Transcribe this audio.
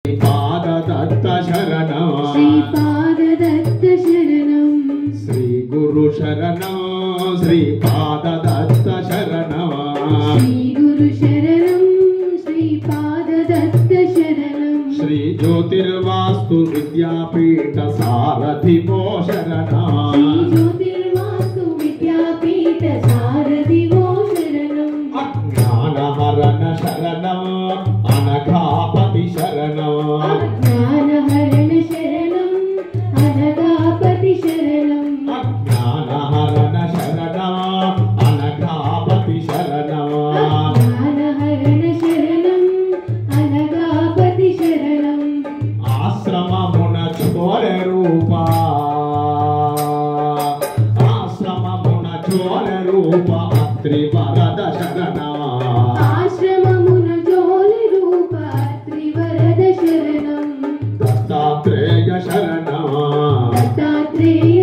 श्रीपाददत्त शरणं श्रीपाददत्त शरणं श्री गुरु शरणं श्रीपाददत्त शरणं श्री गुरु शरणं श्रीपाददत्त शरणं श्री ज्योतिर्वास्तु विद्यापीठ सारथिवो शरणं श्री ज्योतिर्वास्तु विद्यापीठ सारथिवो शरणं अज्ञानहरण शरणं अनघापति शरणं अज्ञानहरण शरणं अनघापति शरणं अज्ञानहरण शरणं अनघापति शरणं अज्ञानहरण शरणं अनघापति शरणं आश्रममुन चोर रूपा आश्रममुन चोर रूप अत्रिवरद शरणं आश्रममुन जोल रूप त्रिवरद शरणं दत्तात्रेय शरणं दत्तात्रेय